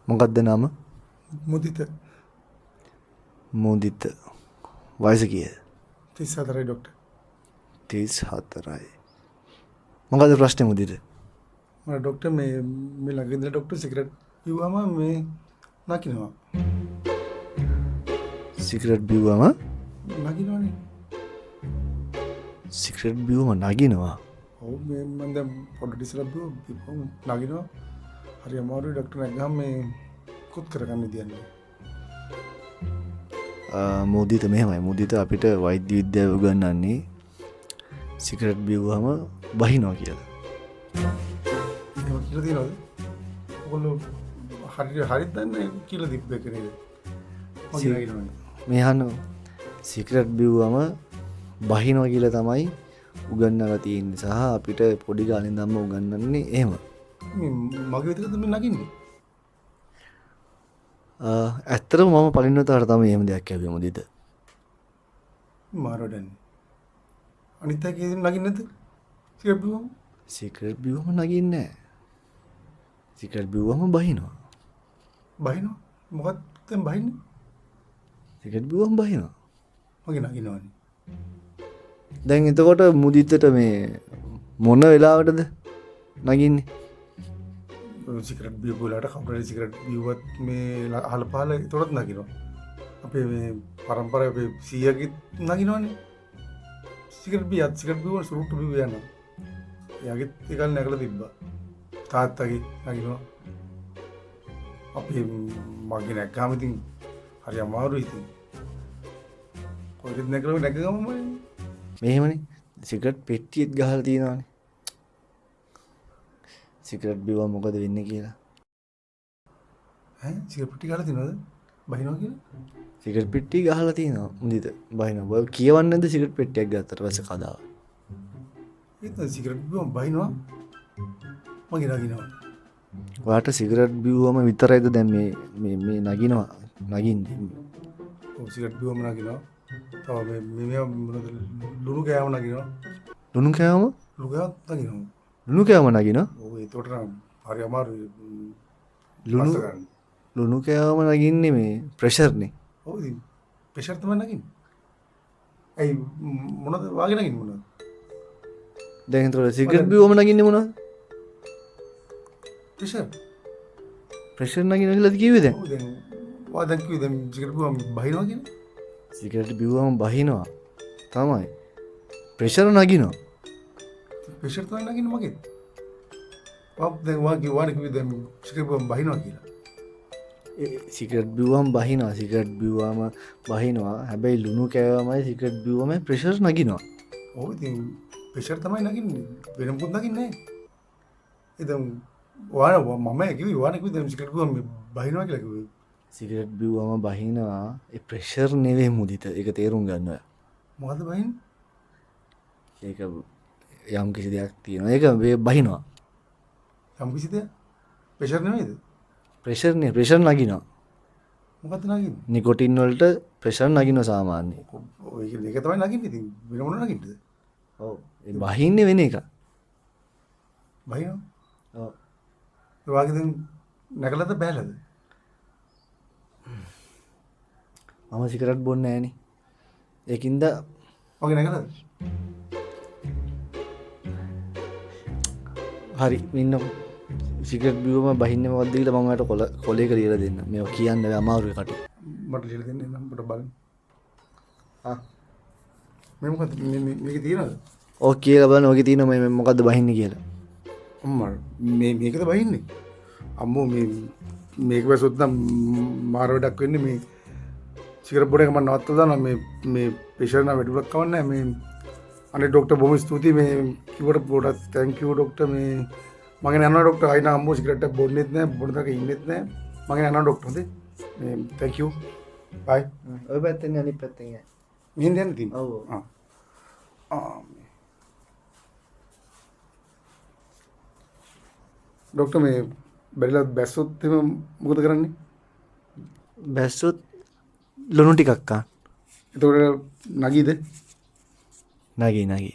මොකක්ද නම? මුදිත. මුදිත. වයස කීයද? 34යි ડોක්ටර්. 34යි. මොකද ප්‍රශ්නේ මුදිත? මම ડોක්ටර් මේ ළඟ ඉඳලා ડોක්ටර් සිගරට් පිව්වම මේ නකිනවා. සිගරට් බිව්වම නකිනවනේ. සිගරට් බිව්වම නගිනවා. ඔව් මේ මම දැන් පොඩ්ඩක් ඉස්සලා බිව්වම නකිනවා. හරි අමාරුයි ડોක්ටර් නැග්ගම මේ කුත් කරගන්න දියන්නේ. මුදිත මෙහෙමයි. මුදිත අපිට වෛද්‍ය විද්‍යාව උගන්වන්නේ සිගරට් බිව්වම බහිනවා කියලා. ඒක කියලා තියෙනවද? ඔයගොල්ලෝ හරියට දන්නේ කියලා තිබ්බේක නේද? මගේ නගිනවනේ. මේ අහන්න සිගරට් බිව්වම බහිනවා කියලා තමයි උගන්වලා තියෙන්නේ සහ අපිට පොඩි කාලේ ඉඳන්ම උගන්වන්නේ එහෙම. මේ මගේ විතරද මේ නගින්නේ? ඇත්තටම මම පලින්නතාවට තමයි එහෙම දෙයක් ඇහුවේ මුදිත. මාරවඩන්නේ. අනිත් අය කීයෙන් නගින්නේ නැද්ද? සිගරට් බිව්වම? සිගරට් බිව්වම නගින්නේ නැහැ. සිගරට් බිව්වම බහිනවා. බහිනවා? මොකක්ද දැන් බහින්නේ? සිගරට් බිව්වම බහිනවා. මගේ නගිනවනේ. දැන් එතකොට මුදිතට මේ මොන වෙලාවටද නගින්නේ? සිගරට් බිව්ව වෙලාවට කවුරුහරි සිගරට් බිව්වත් මේ අහල පහල ඒතරත් නගිනවා. අපේ මේ පරම්පරාවේ අපේ 100ගෙත් නගිනවනේ. සිගරට් බිව්ව සුරුට්ටු බිව්ව යනවා. එයාගෙත් ඒකල් නැගලා තිබ්බා. තාත්තගේ නගිනවා. අපේ මගේ නැග්ගාම ඉතින් හරි අමාරුයි ඉතින්. කොහෙද නැගගම මෙහෙමනේ සිගරට් පෙට්ටියත් ගහලා තියෙනවානේ. සිගරට් බිව්වම මොකද වෙන්නේ කියලා. ඈ සිගරට් පෙට්ටිය ගහලා තියෙනවද? බහිනවා කියලා? සිගරට් පෙට්ටිය ගහලා තියෙනවා මුදිත. බහිනවා. ඔය කියවන්නේ නැද්ද සිගරට් පෙට්ටියක් ගත්තට පස්සේ කතාව? ඒත් සිගරට් බිව්වම බහිනවා. මගේ නගිනවා. ඔයාට සිගරට් බිව්වම විතරයිද දැන් මේ නගිනවා නගින්නේ? ඔව් සිගරට් බිව්වම නගිනවා. තව මේ මොනවද ලුණු කෑම නගිනවා. ලුණු කෑවම? ලුණු කෑම නගිනවා. ලුණු කෑවම නගිනවා? ඔව් ඒකට නම් හරි අමාරුයි. ලුණු කෑවම නගින්නේ මේ ප්‍රෙෂර්නේ. ඔව් ඉතින් ප්‍රෙෂර් තමයි නගින්නේ. ඇයි මොනවද වාගේ නගින්නේ මොනවද? දැන් ඒතකොට සිගරට් බිව්වම නගින්නේ මොනවද? ප්‍රෙෂර් නගිනවා කියලාද කිව්වේ දැන්? ඔව් දැන් ඔයා දැන් කිව්වේ දැන් සිගරට් බිව්වම බහිනවා කියන්නේ? සිගරට් බිව්වම බහිනවා තමයි. ප්‍රෙෂර් නගිනවා. ප්‍රෙෂර් තමයි නගින්නේ මගෙත්. දැන් වාගේ කිව්වේ දැන් සිගරට් බිව්වම බහිනවා කියලා. සිගරට් බිව්වම බහිනවා. සිගරට් බිව්වම බහිනවා. හැබැයි ලුණු කෑවමයි සිගරට් බිව්වම ප්‍රෙෂර් නගිනවා. ඔව් ඉතින් ප්‍රෙෂර් තමයි නගින්නේ. වෙන මොකුත් නගින්නේ නැහැ. ඒ දැන් මම කිව්වේ වානේ කිව්වේ දැන් සිගරට් බිව්වම බහිනවා කියලා කිව්වේ. සිගරට් බිව්වම බහිනවා. ඒ ප්‍රෙෂර් නෙවෙයි මුදිත. ඒක තේරුම් ගන්න ඔයා. මොකද්ද බහින්නේ? ඒක යම් කිසි දෙයක් තියෙනවා. ඒක බහිනවා. යම් කිසි දෙයක්? ප්‍රෙෂර් නෙමෙයිද? ප්‍රෙෂර් නගිනවා. මොකද්ද නගින්නේ? නිකොටින් වලට ප්‍රෙෂර් නගිනවා සාමාන්‍යයෙන්. ඔය ඒක තමයි නගින්නේ. ඉතින් වෙන මොන නගින්නද? ඔව්. ඒ බහින්නේ වෙන එක. බහිනවා? ඔව්. ඒ වාගේ දැන් නැගලාද බෑලාද? මම සිගරට් බොන්නේ නැහනේ. ඒකින්ද වගේ නැගලාද? හරි ඉන්නකො. සිගරට් බිව්වම බහින්නේ මොකද්ද කියලා මම ඔයාලට කොලයක ලියලා දෙන්න. මේක කියන්න බෑ අමාරුයි කට. මට ලියලා දෙන්න නම් මට බලන්න. මේ මොකද්ද මේකේ තියෙනවද? ඔව් කියලා බලන්න. ඔකේ තියෙනවා මේ මොකද්ද බහින්නේ කියලා. අම්මා මේකද බහින්නේ? අම්මෝ මේක වැසොත් නම් මාර වැඩක් වෙන්නේ මේ සිගරට් බොන එක මම නවත්තලා දානවා මේ ප්‍රෙෂර් නම් වැඩිපුරක් කවන්නේ නැහැ මේ අනේ ડોක්ටර් බොහොම ස්තුතියි මේ කිව්වට පොඩක් තැන්ක් යූ ડોක්ටර් මේ මම යනවා ડોක්ටර් අයින අම්මෝ සිගරට් එක බොන්නෙත් නැහැ බොන තරක ඉන්නෙත් නැහැ මම යනවා ડોක්ටර් හොඳේ මේ තැන්ක් යූ බයි ඔය පැත්තෙන් අනිත් පැත්තෙන් යන්න. මෙහෙන් යන්න තියෙනවා. ඔව්. ડોක්ටර් මේ බැරිලා බැස්සොත් එහෙම මොකද කරන්නේ? බැස්සොත් ලුණු ටිකක් කන්න. එතකොට නගීද? නගී.